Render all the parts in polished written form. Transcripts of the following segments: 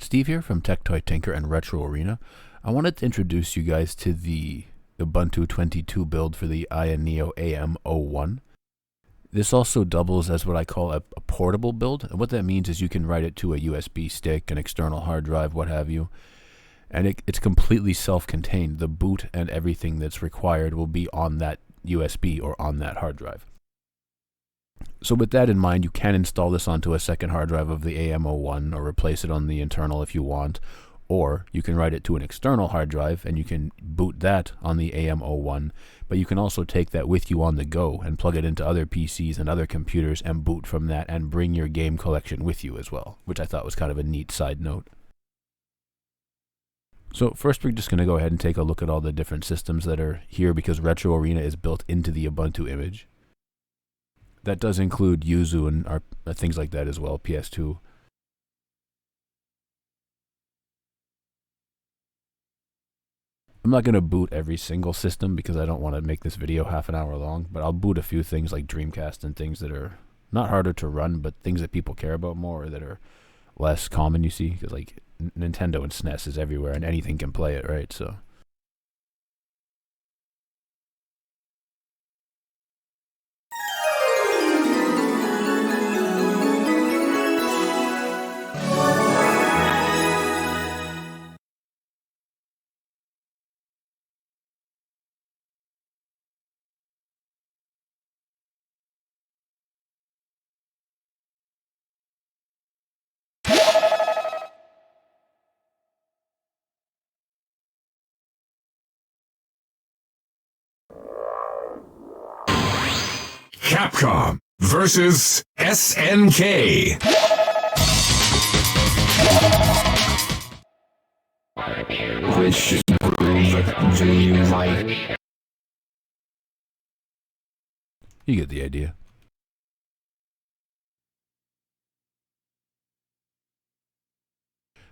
Steve here from Tech Toy Tinker and Retro Arena. I wanted to introduce you guys to the Ubuntu 22 build for the Aya Neo AM01. This also doubles as what I call a portable build, and what that means is you can write it to a USB stick, an external hard drive, what have you, and it's completely self-contained. The boot and everything that's required will be on that USB or on that hard drive. So with that in mind, you can install this onto a second hard drive of the AM01 or replace it on the internal if you want, or you can write it to an external hard drive and you can boot that on the AM01, but you can also take that with you on the go and plug it into other PCs and other computers and boot from that and bring your game collection with you as well, which I thought was kind of a neat side note. So first we're just going to go ahead and take a look at all the different systems that are here because Retro Arena is built into the Ubuntu image. That does include Yuzu and things like that as well, PS2. I'm not going to boot every single system because I don't want to make this video half an hour long, but I'll boot a few things like Dreamcast and things that are not harder to run, but things that people care about more or that are less common, you see, because like Nintendo and SNES is everywhere and anything can play it, right? So Capcom versus SNK. Which groove do you like? you get the idea.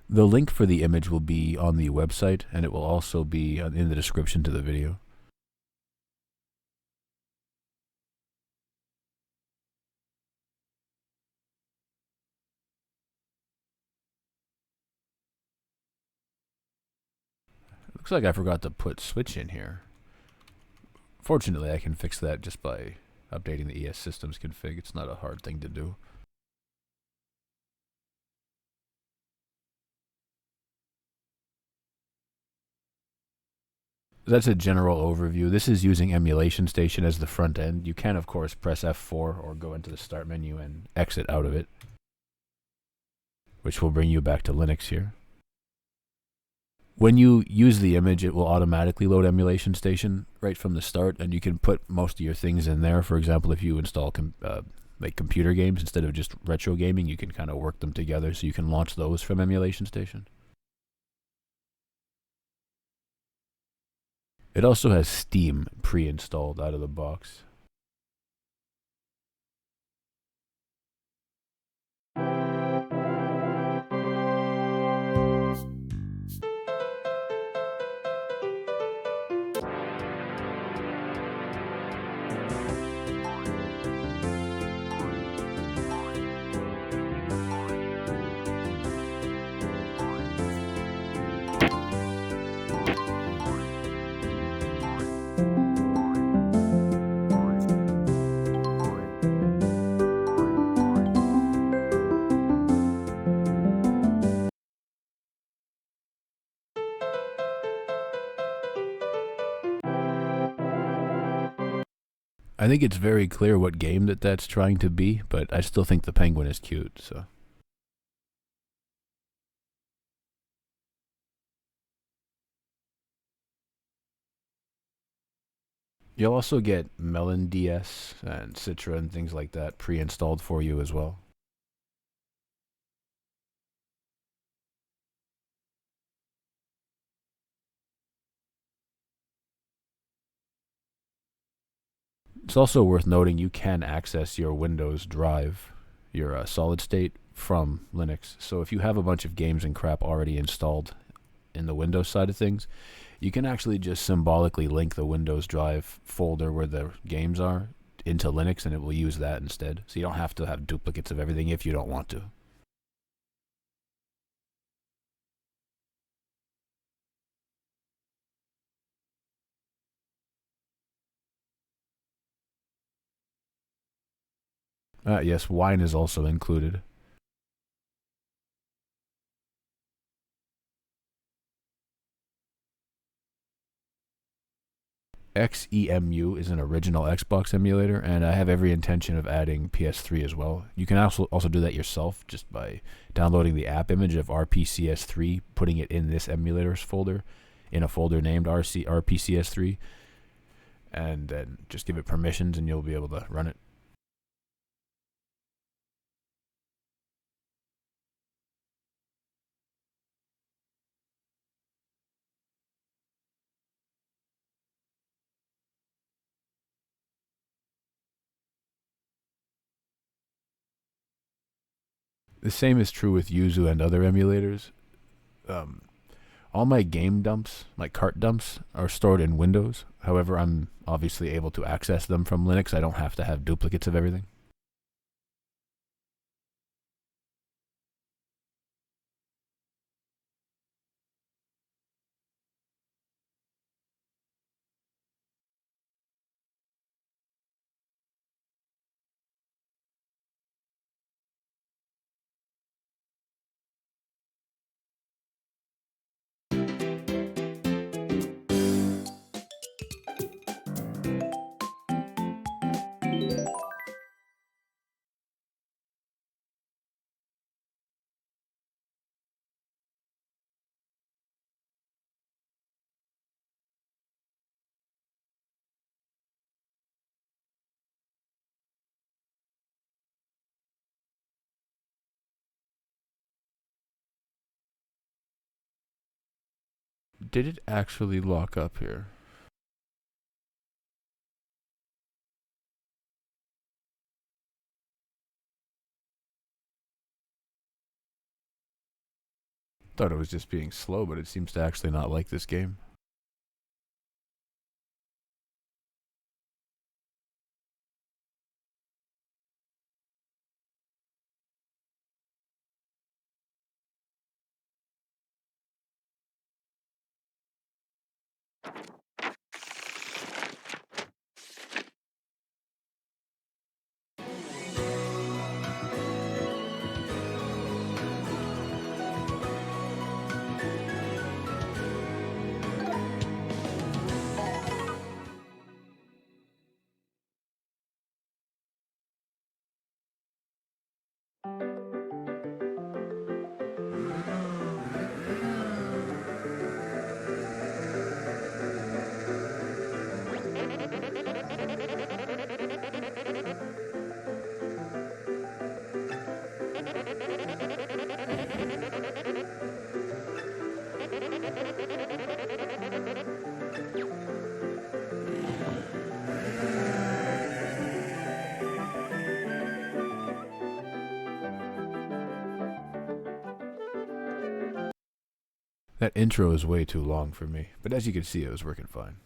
The link for the image will be on the website, and it will also be in the description to the video. Looks like I forgot to put switch in here. Fortunately, I can fix that just by updating the ES systems config. It's not a hard thing to do. That's a general overview. This is using Emulation Station as the front end. You can, of course, press F4 or go into the start menu and exit out of it, which will bring you back to Linux here. When you use the image, it will automatically load Emulation Station right from the start, and you can put most of your things in there. For example, if you install like computer games instead of just retro gaming, you can kind of work them together, so you can launch those from Emulation Station. It also has Steam pre-installed out of the box. I think it's very clear what game that's trying to be, but I still think the penguin is cute, so. You'll also get Melon DS and Citra and things like that pre-installed for you as well. It's also worth noting you can access your Windows drive, your solid state, from Linux. So if you have a bunch of games and crap already installed in the Windows side of things, you can actually just symbolically link the Windows drive folder where the games are into Linux, and it will use that instead. So you don't have to have duplicates of everything if you don't want to. Yes, wine is also included. XEMU is an original Xbox emulator, and I have every intention of adding PS3 as well. You can also do that yourself just by downloading the app image of RPCS3, putting it in this emulators folder, in a folder named RPCS3, and then just give it permissions and you'll be able to run it. The same is true with Yuzu and other emulators. Um, all my game dumps, my cart dumps, are stored in Windows. However, I'm obviously able to access them from Linux. I don't have to have duplicates of everything. Did it actually lock up here? Thought it was just being slow, but it seems to actually not like this game. That intro is way too long for me, but as you can see, it was working fine.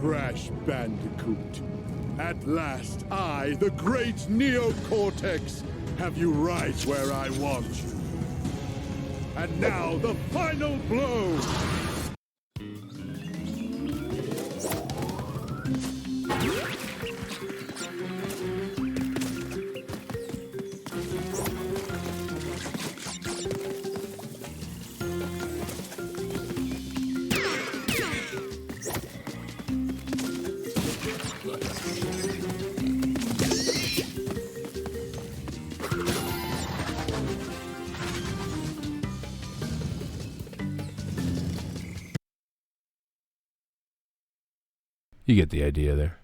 Crash Bandicoot. At last, I, the great Neo Cortex, have you right where I want you. And now, the final blow! You get the idea there.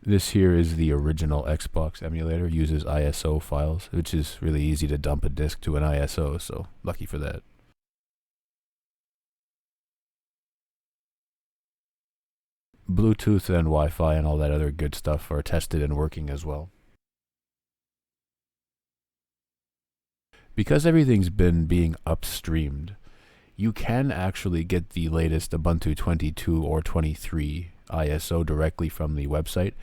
This here is the original Xbox emulator, uses ISO files, which is really easy to dump a disk to an ISO, so lucky for that. Bluetooth and Wi-Fi and all that other good stuff are tested and working as well. Because everything's been being upstreamed, you can actually get the latest Ubuntu 22 or 23 ISO directly from the website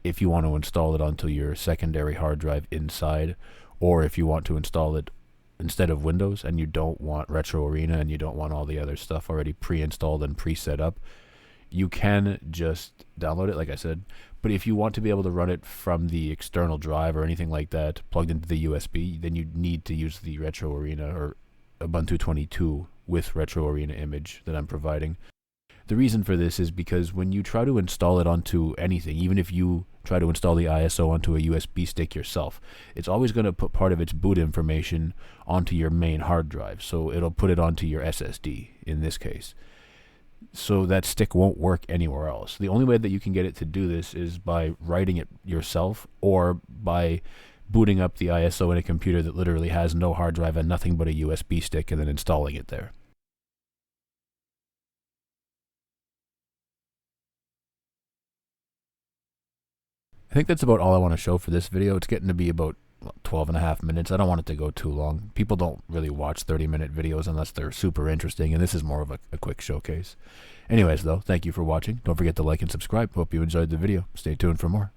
if you want to install it onto your secondary hard drive inside, or if you want to install it instead of Windows and you don't want Retro Arena and you don't want all the other stuff already pre-installed and pre-set up, you can just download it, like I said. But if you want to be able to run it from the external drive or anything like that plugged into the USB, then you need to use the Retro Arena or Ubuntu 22 with Retro Arena image that I'm providing. The reason for this is because when you try to install it onto anything, even if you try to install the ISO onto a USB stick yourself, it's always going to put part of its boot information onto your main hard drive. So it'll put it onto your SSD in this case. So that stick won't work anywhere else. The only way that you can get it to do this is by writing it yourself or by booting up the ISO in a computer that literally has no hard drive and nothing but a USB stick and then installing it there. I think that's about all I want to show for this video. It's getting to be about 12 and a half minutes. I don't want it to go too long. People don't really watch 30-minute videos unless they're super interesting, and this is more of a quick showcase. Anyways, though, thank you for watching. Don't forget to like and subscribe. Hope you enjoyed the video. Stay tuned for more.